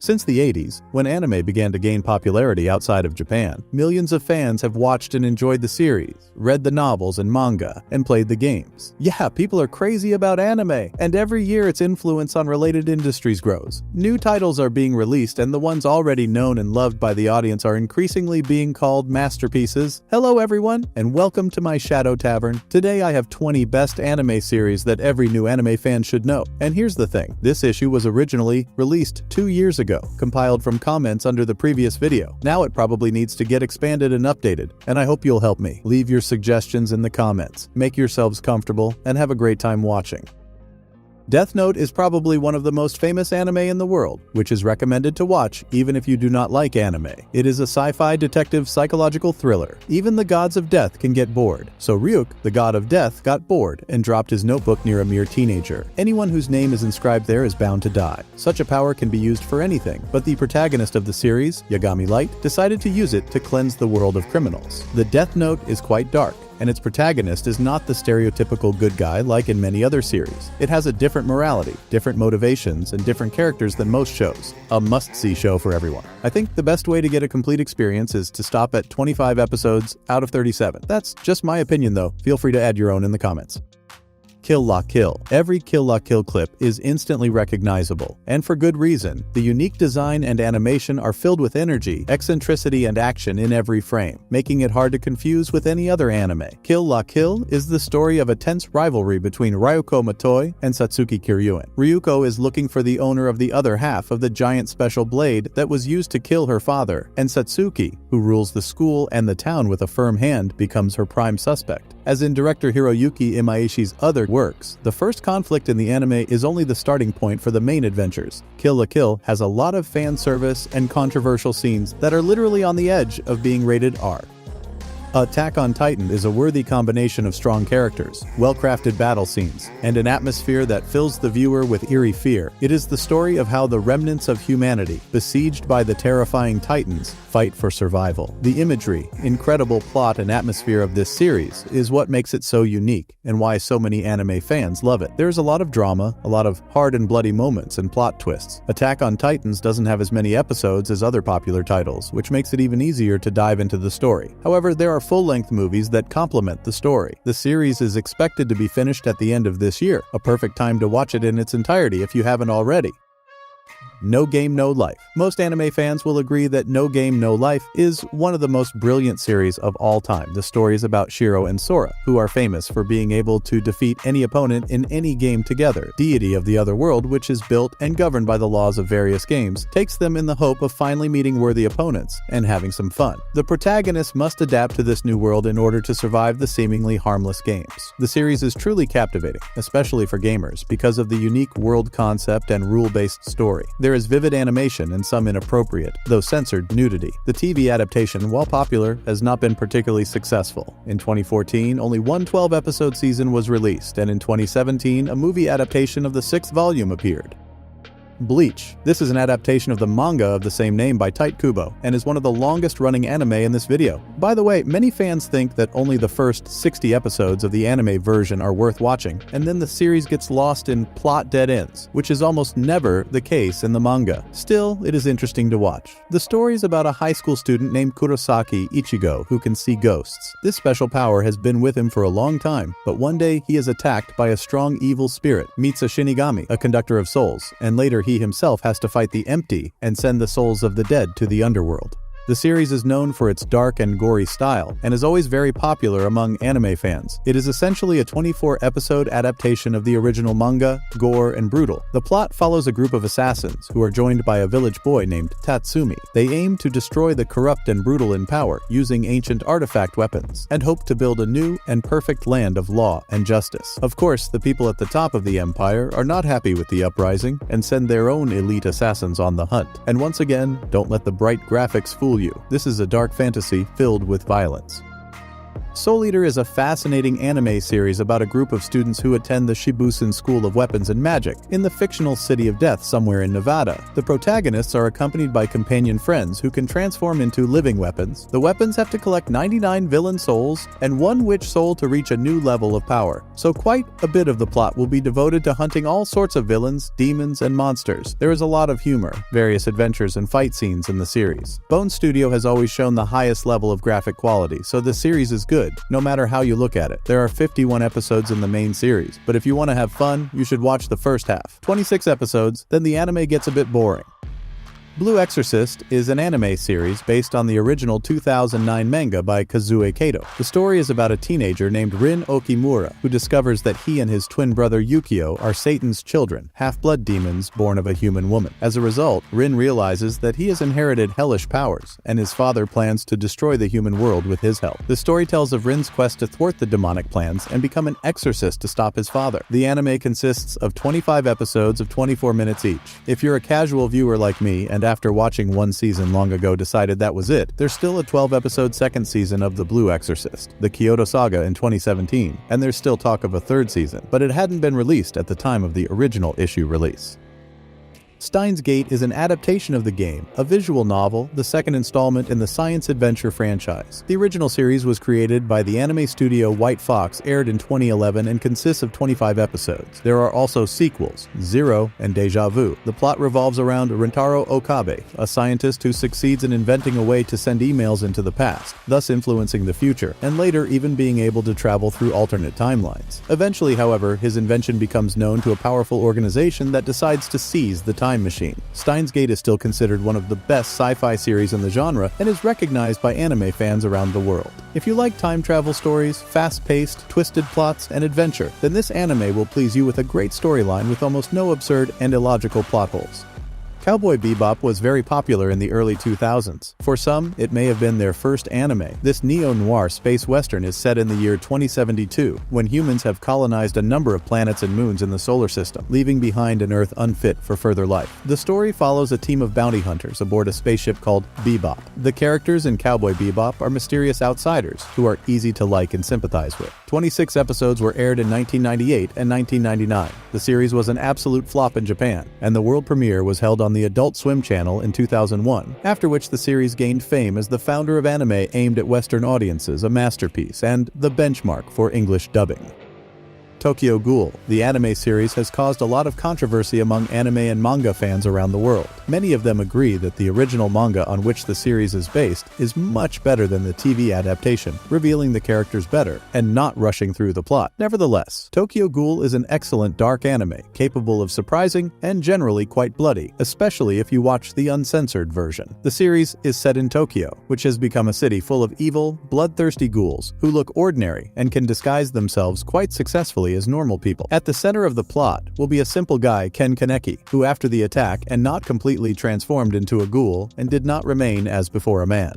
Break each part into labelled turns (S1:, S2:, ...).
S1: Since the 80s, when anime began to gain popularity outside of Japan, millions of fans have watched and enjoyed the series, read the novels and manga, and played the games. Yeah, people are crazy about anime, and every year its influence on related industries grows. New titles are being released, and the ones already known and loved by the audience are increasingly being called masterpieces. Hello everyone, and welcome to my Shadow Tavern. Today I have 20 best anime series that every new anime fan should know. And here's the thing, this issue was originally released 2 years ago, compiled from comments under the previous video. Now it probably needs to get expanded and updated, and I hope you'll help me. Leave your suggestions in the comments. Make yourselves comfortable, and have a great time watching. Death Note is probably one of the most famous anime in the world, which is recommended to watch even if you do not like anime. It is a sci-fi detective psychological thriller. Even the gods of death can get bored. So Ryuk, the god of death, got bored and dropped his notebook near a mere teenager. Anyone whose name is inscribed there is bound to die. Such a power can be used for anything, but the protagonist of the series, Yagami Light, decided to use it to cleanse the world of criminals. The Death Note is quite dark, and its protagonist is not the stereotypical good guy like in many other series. It has a different morality, different motivations, and different characters than most shows. A must-see show for everyone. I think the best way to get a complete experience is to stop at 25 episodes out of 37. That's just my opinion though. Feel free to add your own in the comments. Kill La Kill. Every Kill La Kill clip is instantly recognizable, and for good reason. The unique design and animation are filled with energy, eccentricity, and action in every frame, making it hard to confuse with any other anime. Kill La Kill is the story of a tense rivalry between Ryuko Matoi and Satsuki Kiryuin. Ryuko is looking for the owner of the other half of the giant special blade that was used to kill her father, and Satsuki, who rules the school and the town with a firm hand, becomes her prime suspect. As in director Hiroyuki Imaishi's other works, the first conflict in the anime is only the starting point for the main adventures. Kill La Kill has a lot of fan service and controversial scenes that are literally on the edge of being rated R. Attack on Titan is a worthy combination of strong characters, well-crafted battle scenes, and an atmosphere that fills the viewer with eerie fear. It is the story of how the remnants of humanity, besieged by the terrifying Titans, fight for survival. The imagery, incredible plot, and atmosphere of this series is what makes it so unique, and why so many anime fans love it. There's a lot of drama, a lot of hard and bloody moments and plot twists. Attack on Titans doesn't have as many episodes as other popular titles, which makes it even easier to dive into the story. However, there are full-length movies that complement the story. The series is expected to be finished at the end of this year, a perfect time to watch it in its entirety if you haven't already. No Game No Life. Most anime fans will agree that No Game No Life is one of the most brilliant series of all time. The story is about Shiro and Sora, who are famous for being able to defeat any opponent in any game together. Deity of the other world, which is built and governed by the laws of various games, takes them in the hope of finally meeting worthy opponents and having some fun. The protagonist must adapt to this new world in order to survive the seemingly harmless games. The series is truly captivating, especially for gamers, because of the unique world concept and rule-based story. There is vivid animation and some inappropriate, though censored, nudity. The TV adaptation, while popular, has not been particularly successful. In 2014, only one 12-episode season was released, and in 2017, a movie adaptation of the 6th volume appeared. Bleach. This is an adaptation of the manga of the same name by Tite Kubo, and is one of the longest-running anime in this video. By the way, many fans think that only the first 60 episodes of the anime version are worth watching, and then the series gets lost in plot dead ends, which is almost never the case in the manga. Still, it is interesting to watch. The story is about a high school student named Kurosaki Ichigo who can see ghosts. This special power has been with him for a long time, but one day he is attacked by a strong evil spirit, meets a Shinigami, a conductor of souls, and later he himself has to fight the Empty and send the souls of the dead to the underworld. The series is known for its dark and gory style, and is always very popular among anime fans. It is essentially a 24-episode adaptation of the original manga, gore and brutal. The plot follows a group of assassins who are joined by a village boy named Tatsumi. They aim to destroy the corrupt and brutal in power using ancient artifact weapons, and hope to build a new and perfect land of law and justice. Of course, the people at the top of the empire are not happy with the uprising, and send their own elite assassins on the hunt. And once again, don't let the bright graphics fool you. This is a dark fantasy filled with violence. Soul Eater is a fascinating anime series about a group of students who attend the Shippuden School of Weapons and Magic in the fictional City of Death somewhere in Nevada. The protagonists are accompanied by companion friends who can transform into living weapons. The weapons have to collect 99 villain souls and one witch soul to reach a new level of power. So quite a bit of the plot will be devoted to hunting all sorts of villains, demons, and monsters. There is a lot of humor, various adventures, and fight scenes in the series. Bone Studio has always shown the highest level of graphic quality, so the series is good, no matter how you look at it. There are 51 episodes in the main series, but if you want to have fun, you should watch the first half. 26 episodes, then the anime gets a bit boring. Blue Exorcist is an anime series based on the original 2009 manga by Kazue Kato. The story is about a teenager named Rin Okimura who discovers that he and his twin brother Yukio are Satan's children, half-blood demons born of a human woman. As a result, Rin realizes that he has inherited hellish powers, and his father plans to destroy the human world with his help. The story tells of Rin's quest to thwart the demonic plans and become an exorcist to stop his father. The anime consists of 25 episodes of 24 minutes each. If you're a casual viewer like me and after watching one season long ago decided that was it, there's still a 12-episode second season of The Blue Exorcist, the Kyoto Saga in 2017, and there's still talk of a third season, but it hadn't been released at the time of the original issue release. Steins Gate is an adaptation of the game, a visual novel, the second installment in the science adventure franchise. The original series was created by the anime studio White Fox, aired in 2011, and consists of 25 episodes. There are also sequels, Zero and Deja Vu. The plot revolves around Rentaro Okabe, a scientist who succeeds in inventing a way to send emails into the past, thus influencing the future, and later even being able to travel through alternate timelines. Eventually, however, his invention becomes known to a powerful organization that decides to seize the time machine. Steins Gate is still considered one of the best sci-fi series in the genre and is recognized by anime fans around the world. If you like time travel stories, fast-paced, twisted plots, and adventure, then this anime will please you with a great storyline with almost no absurd and illogical plot holes. Cowboy Bebop was very popular in the early 2000s. For some, it may have been their first anime. This neo-noir space western is set in the year 2072, when humans have colonized a number of planets and moons in the solar system, leaving behind an Earth unfit for further life. The story follows a team of bounty hunters aboard a spaceship called Bebop. The characters in Cowboy Bebop are mysterious outsiders who are easy to like and sympathize with. 26 episodes were aired in 1998 and 1999. The series was an absolute flop in Japan, and the world premiere was held on the Adult Swim channel in 2001, after which the series gained fame as the founder of anime aimed at Western audiences, a masterpiece, and the benchmark for English dubbing. Tokyo Ghoul, the anime series, has caused a lot of controversy among anime and manga fans around the world. Many of them agree that the original manga on which the series is based is much better than the TV adaptation, revealing the characters better and not rushing through the plot. Nevertheless, Tokyo Ghoul is an excellent dark anime, capable of surprising and generally quite bloody, especially if you watch the uncensored version. The series is set in Tokyo, which has become a city full of evil, bloodthirsty ghouls who look ordinary and can disguise themselves quite successfully as normal people. At the center of the plot will be a simple guy, Ken Kaneki, who after the attack and not completely transformed into a ghoul and did not remain as before a man.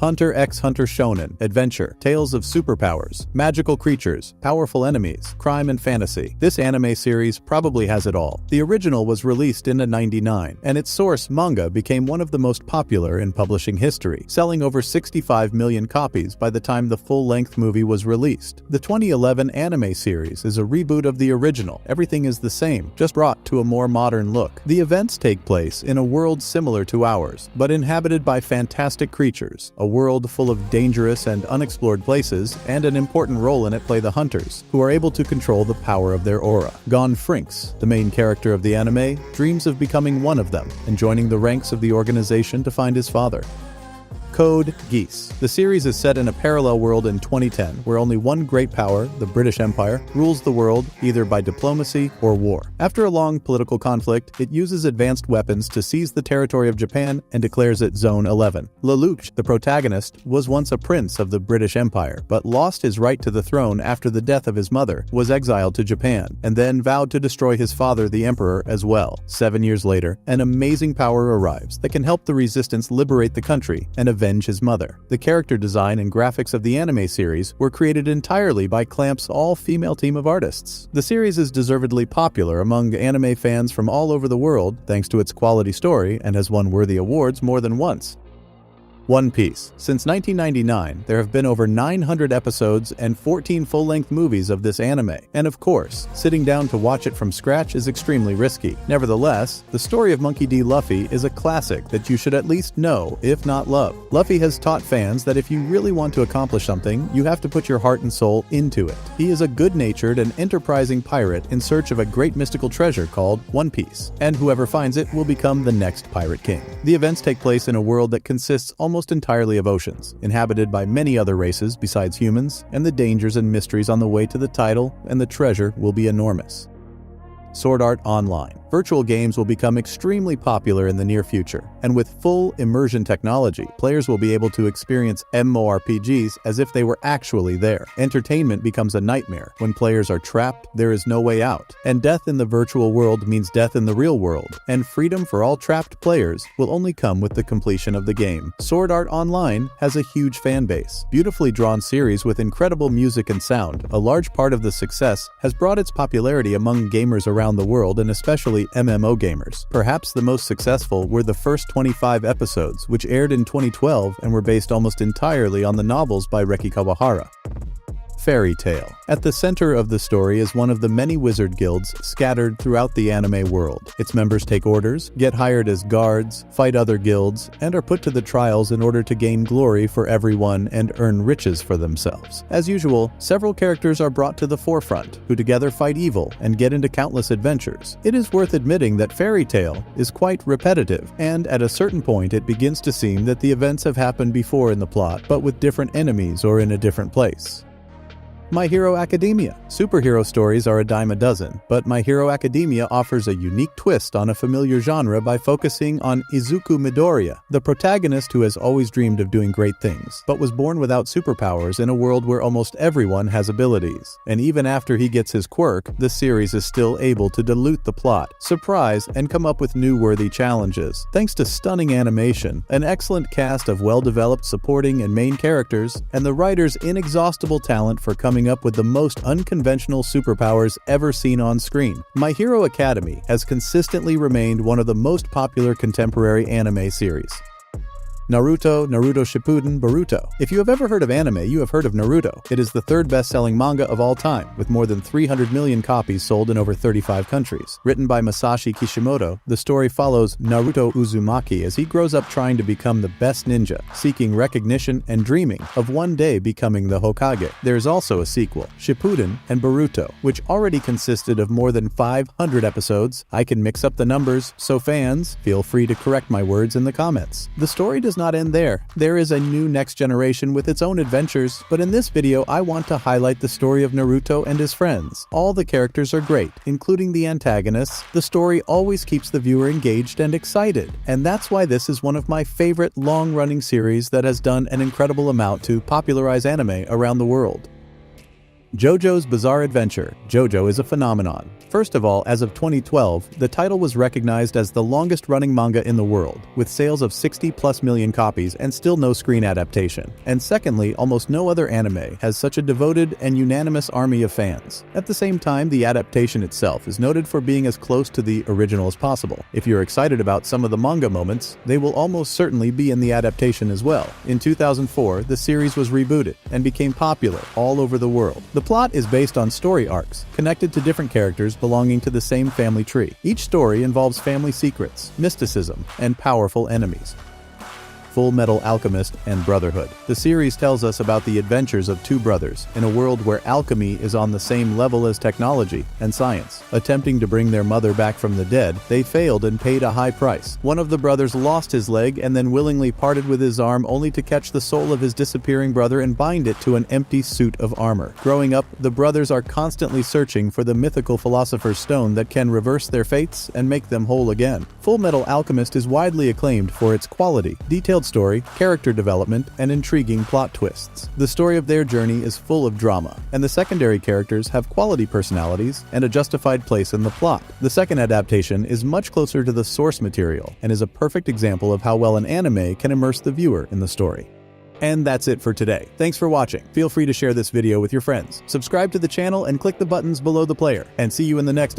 S1: Hunter x Hunter Shonen, adventure, tales of superpowers, magical creatures, powerful enemies, crime and fantasy. This anime series probably has it all. The original was released in '99, and its source, manga, became one of the most popular in publishing history, selling over 65 million copies by the time the full-length movie was released. The 2011 anime series is a reboot of the original. Everything is the same, just brought to a more modern look. The events take place in a world similar to ours, but inhabited by fantastic creatures, a world full of dangerous and unexplored places, and an important role in it play the hunters, who are able to control the power of their aura. Gon Frinks, the main character of the anime, dreams of becoming one of them and joining the ranks of the organization to find his father. Code Geass. The series is set in a parallel world in 2010, where only one great power, the British Empire, rules the world either by diplomacy or war. After a long political conflict, it uses advanced weapons to seize the territory of Japan and declares it Zone 11. Lelouch, the protagonist, was once a prince of the British Empire, but lost his right to the throne after the death of his mother, was exiled to Japan, and then vowed to destroy his father, the Emperor, as well. 7 years later, an amazing power arrives that can help the resistance liberate the country and avenge his mother. The character design and graphics of the anime series were created entirely by Clamp's all-female team of artists. The series is deservedly popular among anime fans from all over the world thanks to its quality story and has won worthy awards more than once. One Piece. Since 1999, there have been over 900 episodes and 14 full-length movies of this anime. And of course, sitting down to watch it from scratch is extremely risky. Nevertheless, the story of Monkey D. Luffy is a classic that you should at least know, if not love. Luffy has taught fans that if you really want to accomplish something, you have to put your heart and soul into it. He is a good-natured and enterprising pirate in search of a great mystical treasure called One Piece, and whoever finds it will become the next pirate king. The events take place in a world that consists almost entirely of oceans, inhabited by many other races besides humans, and the dangers and mysteries on the way to the title and the treasure will be enormous. Sword Art Online. Virtual games will become extremely popular in the near future, and with full immersion technology, players will be able to experience MMORPGs as if they were actually there. Entertainment becomes a nightmare. When players are trapped, there is no way out, and death in the virtual world means death in the real world, and freedom for all trapped players will only come with the completion of the game. Sword Art Online has a huge fan base. Beautifully drawn series with incredible music and sound, a large part of the success has brought its popularity among gamers around the world and especially MMO gamers. Perhaps the most successful were the first 25 episodes, which aired in 2012 and were based almost entirely on the novels by Reki Kawahara. Fairy Tail. At the center of the story is one of the many wizard guilds scattered throughout the anime world. Its members take orders, get hired as guards, fight other guilds, and are put to the trials in order to gain glory for everyone and earn riches for themselves. As usual, several characters are brought to the forefront, who together fight evil and get into countless adventures. It is worth admitting that Fairy Tail is quite repetitive, and at a certain point it begins to seem that the events have happened before in the plot, but with different enemies or in a different place. My Hero Academia. Superhero stories are a dime a dozen, but My Hero Academia offers a unique twist on a familiar genre by focusing on Izuku Midoriya, the protagonist who has always dreamed of doing great things, but was born without superpowers in a world where almost everyone has abilities. And even after he gets his quirk, the series is still able to dilute the plot, surprise, and come up with new worthy challenges. Thanks to stunning animation, an excellent cast of well-developed supporting and main characters, and the writer's inexhaustible talent for coming up with the most unconventional superpowers ever seen on screen, My Hero Academy has consistently remained one of the most popular contemporary anime series. Naruto, Naruto Shippuden, Boruto. If you have ever heard of anime, you have heard of Naruto. It is the third best-selling manga of all time, with more than 300 million copies sold in over 35 countries. Written by Masashi Kishimoto, the story follows Naruto Uzumaki as he grows up trying to become the best ninja, seeking recognition and dreaming of one day becoming the Hokage. There is also a sequel, Shippuden and Boruto, which already consisted of more than 500 episodes. I can mix up the numbers, so fans, feel free to correct my words in the comments. The story does not end there. There is a new next generation with its own adventures, but in this video I want to highlight the story of Naruto and his friends. All the characters are great, including the antagonists. The story always keeps the viewer engaged and excited, and that's why this is one of my favorite long-running series that has done an incredible amount to popularize anime around the world. JoJo's Bizarre Adventure. JoJo is a phenomenon. First of all, as of 2012, the title was recognized as the longest-running manga in the world, with sales of 60+ million copies and still no screen adaptation. And secondly, almost no other anime has such a devoted and unanimous army of fans. At the same time, the adaptation itself is noted for being as close to the original as possible. If you're excited about some of the manga moments, they will almost certainly be in the adaptation as well. In 2004, the series was rebooted and became popular all over the world. The plot is based on story arcs, connected to different characters belonging to the same family tree. Each story involves family secrets, mysticism, and powerful enemies. Fullmetal Alchemist and Brotherhood. The series tells us about the adventures of two brothers in a world where alchemy is on the same level as technology and science. Attempting to bring their mother back from the dead, they failed and paid a high price. One of the brothers lost his leg and then willingly parted with his arm only to catch the soul of his disappearing brother and bind it to an empty suit of armor. Growing up, the brothers are constantly searching for the mythical philosopher's stone that can reverse their fates and make them whole again. Fullmetal Alchemist is widely acclaimed for its quality, detailed story, character development, and intriguing plot twists. The story of their journey is full of drama, and the secondary characters have quality personalities and a justified place in the plot. The second adaptation is much closer to the source material and is a perfect example of how well an anime can immerse the viewer in the story. And that's it for today. Thanks for watching. Feel free to share this video with your friends. Subscribe to the channel and click the buttons below the player. And see you in the next issue.